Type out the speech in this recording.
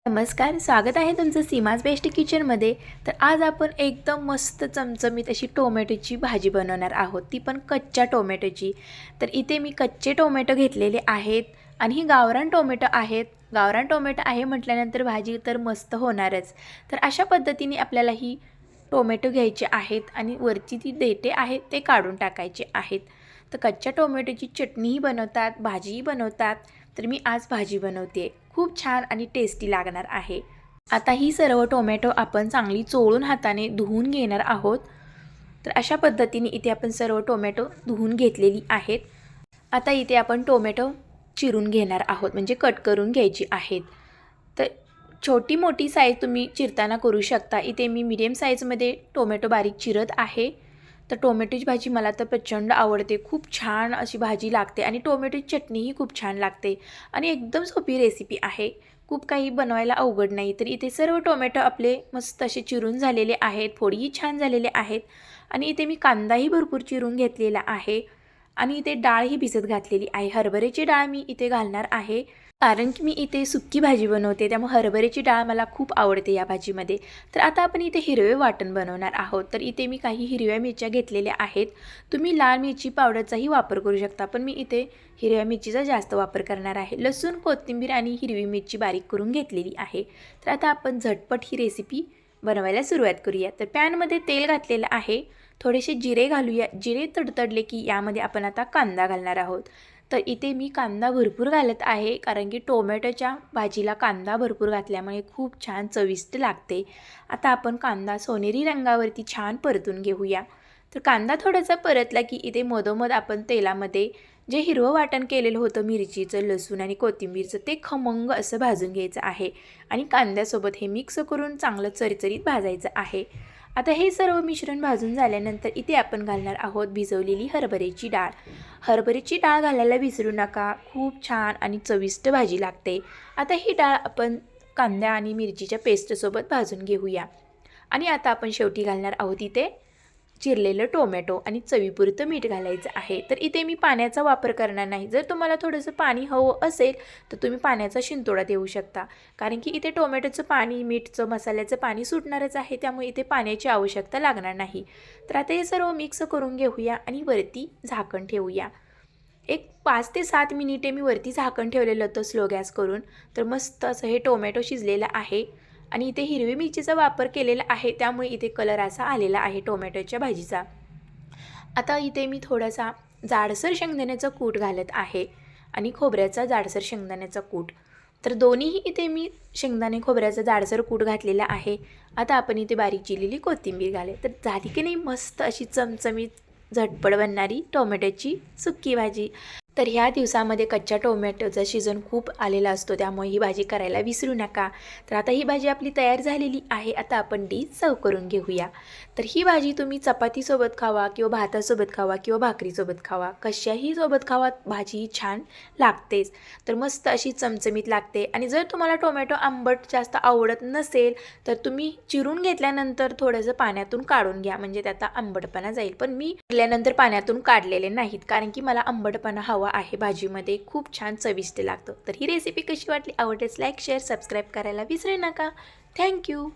नमस्कार, स्वागत आहे तुमचं सीमाज बेस्ट किचनमध्ये। तर आज आपण एकदम मस्त चमचमीत अशी टोमॅटोची भाजी बनवणार आहोत, ती पण कच्च्या टोमॅटोची। तर इथे मी कच्चे टोमॅटो घेतलेले आहेत आणि ही गावरान टोमॅटो आहेत। गावरान टोमॅटो आहे म्हटल्यानंतर भाजी तर मस्त होणारच। तर अशा पद्धतीने आपल्याला ही टोमॅटो घ्यायचे आहेत आणि वरची ती देठे आहेत ते काढून टाकायचे आहेत। तर कच्च्या टोमॅटोची चटणीही बनवतात, भाजीही बनवतात। तर मी आज भाजी बनवते, खूप छान आणि टेस्टी लागणार आहे। आता ही सर्व टोमॅटो आपण चांगली चोळून हाताने धुवून घेणार आहोत। तर अशा पद्धतीने इथे आपण सर्व टोमॅटो धुवून घेतलेली आहेत। आता इथे आपण टोमॅटो चिरून घेणार आहोत, म्हणजे कट करून घ्यायची आहेत। तर छोटी मोठी साईज तुम्ही चिरताना करू शकता। इथे मी मीडियम साईजमध्ये टोमॅटो बारीक चिरत आहे। तर टोमॅटोची भाजी मला तर प्रचंड आवडते, खूप छान अशी भाजी लागते आणि टोमॅटोची चटणीही खूप छान लागते आणि एकदम सोपी रेसिपी आहे, खूप काही बनवायला अवघड नाही। तर इथे सर्व टोमॅटो आपले मस्त असे चिरून झालेले आहेत, फोडीही छान झालेले आहेत आणि इथे मी कांदाही भरपूर चिरून घेतलेला आहे आणि इथे डाळही भिजत घातलेली आहे। हरभऱ्याची डाळ मी इथे घालणार आहे, कारण की मी इथे सुक्की भाजी बनवते, त्यामुळे हरभऱ्याची डाळ मला खूप आवडते या भाजीमध्ये। तर आता आपण इथे हिरवे वाटण बनवणार आहोत। तर इथे मी काही हिरव्या मिरच्या घेतलेल्या आहेत, तुम्ही लाल मिरची पावडरचाही वापर करू शकता, पण मी इथे हिरव्या मिरचीचा जास्त वापर करणार आहे। लसूण, कोथिंबीर आणि हिरवी मिरची बारीक करून घेतलेली आहे। तर आता आपण झटपट ही रेसिपी बनवायला सुरुवात करूया। तर पॅनमध्ये तेल घातलेलं आहे, थोडेसे जिरे घालूया। जिरे तडतडले की यामध्ये आपण आता कांदा घालणार आहोत। तर इथे मी कांदा भरपूर घालत आहे, कारण की टोमॅटोच्या भाजीला कांदा भरपूर घातल्यामुळे खूप छान चविष्ट लागते। आता आपण कांदा सोनेरी रंगावरती छान परतून घेऊया। तर कांदा थोडासा परतला की इथे मधोमध आपण तेलामध्ये जे हिरवं वाटण केलेलं होतं मिरचीचं, लसूण आणि कोथिंबीरचं, ते खमंग असं भाजून घ्यायचं आहे आणि कांद्यासोबत हे मिक्स करून चांगलं चरचरीत भाजायचं आहे। आता हे सर्व मिश्रण भाजून झाल्यानंतर इथे आपण घालणार आहोत भिजवलेली हरभऱ्याची डाळ। हरभऱ्याची डाळ घालायला विसरू नका, खूप छान आणि चविष्ट भाजी लागते। आता ही डाळ आपण कांदा आणि मिरचीच्या पेस्टसोबत भाजून घेऊया आणि आता आपण शेवटी घालणार आहोत इथे चिरलेलं टोमॅटो आणि चवीपुरतं मीठ घालायचं आहे। तर इथे मी पाण्याचा वापर करणार नाही, जर तुम्हाला थोडंसं पाणी हवं असेल तर तुम्ही पाण्याचा शिंतोडा देऊ शकता, कारण की इथे टोमॅटोचं पाणी, मीठचं, मसाल्याचं पाणी सुटणारच आहे, त्यामुळे इथे पाण्याची आवश्यकता लागणार नाही। तर आता हे सर्व मिक्स करून घेऊया आणि वरती झाकण ठेवूया। एक 5 ते 7 मिनिटे मी वरती झाकण ठेवलेलं होतं स्लो गॅस करून। तर मस्त असं हे टोमॅटो शिजलेलं आहे आणि इथे हिरवी मिरचीचा वापर केलेला आहे, त्यामुळे इथे कलर असा आलेला आहे टोमॅटोच्या भाजीचा। आता इथे मी थोडासा जाडसर शेंगदाण्याचा कूट घालत आहे आणि खोबऱ्याचा जाडसर शेंगदाण्याचा कूट। तर दोन्हीही इथे मी शेंगदाणे खोबऱ्याचा जाडसर कूट घातलेला आहे। आता आपण इथे बारीक चिरलेली कोथिंबीर घाले। तर झाली की नाही मस्त अशी चमचमीत झटपट बनणारी टोमॅटोची सुक्की भाजी। तर ह्या दिवसामध्ये कच्च्या टोमॅटोचा सीझन खूप आलेला असतो, त्यामुळे ही भाजी करायला विसरू नका। तर आता ही भाजी आपली तयार झालेली आहे, आता आपण डिश सर्व करून घेऊया। तर ही भाजी तुम्ही चपातीसोबत खावा किंवा भातासोबत खावा किंवा भाकरीसोबत खावा, कशाही सोबत खावा, भाजी छान लागतेच। तर मस्त अशी चमचमीत लागते आणि जर तुम्हाला टोमॅटो आंबट जास्त आवडत नसेल तर तुम्ही चिरून घेतल्यानंतर थोडंसं पाण्यातून काढून घ्या, म्हणजे त्याचा आंबटपणा जाईल। पण मी चिरल्यानंतर पाण्यातून काढलेले नाहीत, कारण की मला आंबटपणा हवा आहे भाजीमध्ये, खूप छान चविष्ट लागतं। तर ही रेसिपी कशी वाटली, आवडल्यास लाईक, शेअर, सबस्क्राईब करायला विसरू नका। थँक्यू।